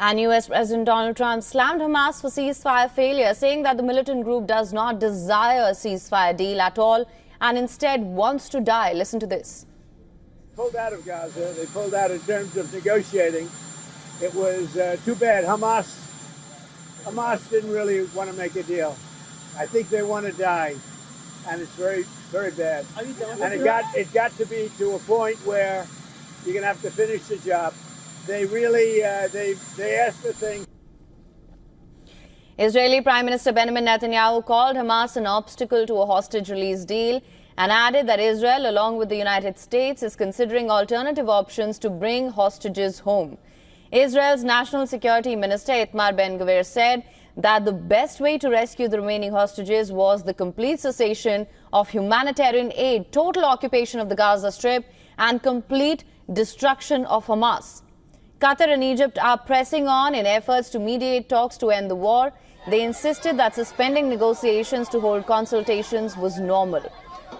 And US President Donald Trump slammed Hamas for ceasefire failure, saying that the militant group does not desire a ceasefire deal at all and instead wants to die. Listen to this. Pulled out of Gaza. They pulled out in terms of negotiating. It was too bad. Hamas didn't really want to make a deal. I think they want to die, and it's very, very bad. And it got to be to a point where you're going to have to finish the job. They really they asked for things. Israeli Prime Minister Benjamin Netanyahu called Hamas an obstacle to a hostage release deal and added that Israel, along with the United States, is considering alternative options to bring hostages home. Israel's National Security Minister Itamar Ben-Gvir said that the best way to rescue the remaining hostages was the complete cessation of humanitarian aid, total occupation of the Gaza Strip, and complete destruction of Hamas. Qatar and Egypt are pressing on in efforts to mediate talks to end the war. They insisted that suspending negotiations to hold consultations was normal.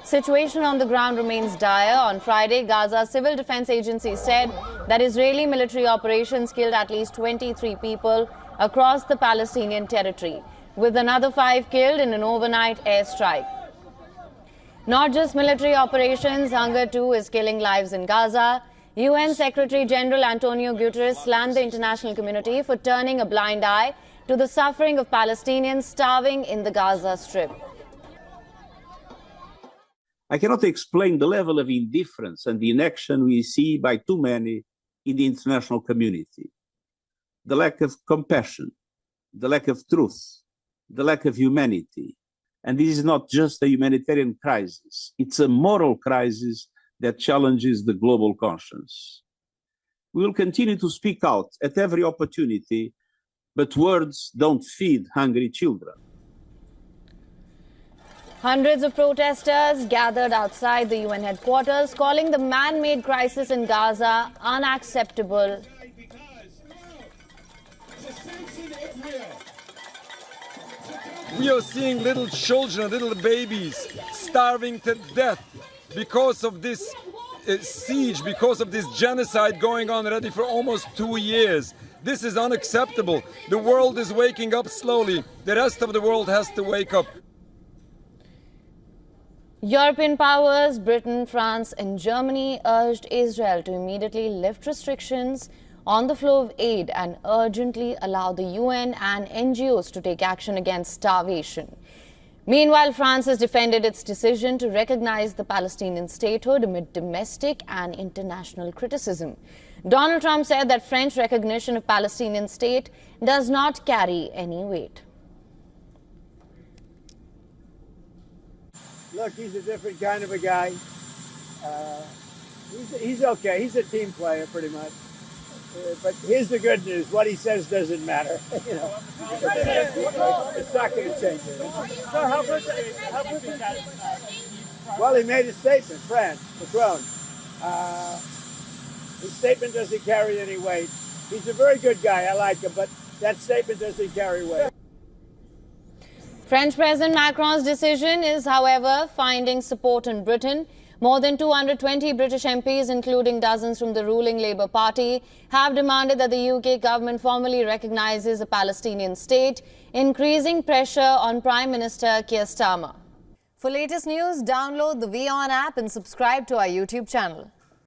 Situation on the ground remains dire. On Friday, Gaza Civil Defense Agency said that Israeli military operations killed at least 23 people across the Palestinian territory, with another 5 killed in an overnight airstrike. Not just military operations, hunger too is killing lives in Gaza. UN Secretary General Antonio Guterres slammed the international community for turning a blind eye to the suffering of Palestinians starving in the Gaza Strip. I cannot explain the level of indifference and inaction we see by too many in the international community. The lack of compassion, the lack of truth, the lack of humanity. And this is not just a humanitarian crisis, it's a moral crisis that challenges the global conscience. We will continue to speak out at every opportunity, but words don't feed hungry children. Hundreds of protesters gathered outside the UN headquarters, calling the man-made crisis in Gaza unacceptable. We are seeing little children, little babies starving to death because of this siege, because of this genocide going on already for almost 2 years. This is unacceptable. The world is waking up slowly. The rest of the world has to wake up. European powers, Britain, France and Germany urged Israel to immediately lift restrictions on the flow of aid and urgently allow the UN and NGOs to take action against starvation. Meanwhile, France has defended its decision to recognize the Palestinian statehood amid domestic and international criticism. Donald Trump said that French recognition of Palestinian state does not carry any weight. Look, he's a different kind of a guy. He's okay. He's a team player, pretty much. But here's the good news: what he says doesn't matter. You know, it's not going to change it. So how good is that? Well, he made a statement, France, Macron. His statement doesn't carry any weight. He's a very good guy. I like him, but that statement doesn't carry weight. French President Macron's decision is, however, finding support in Britain. More than 220 British MPs, including dozens from the ruling Labour Party, have demanded that the UK government formally recognises a Palestinian state, increasing pressure on Prime Minister Keir Starmer. For latest news, download the WION app and subscribe to our YouTube channel.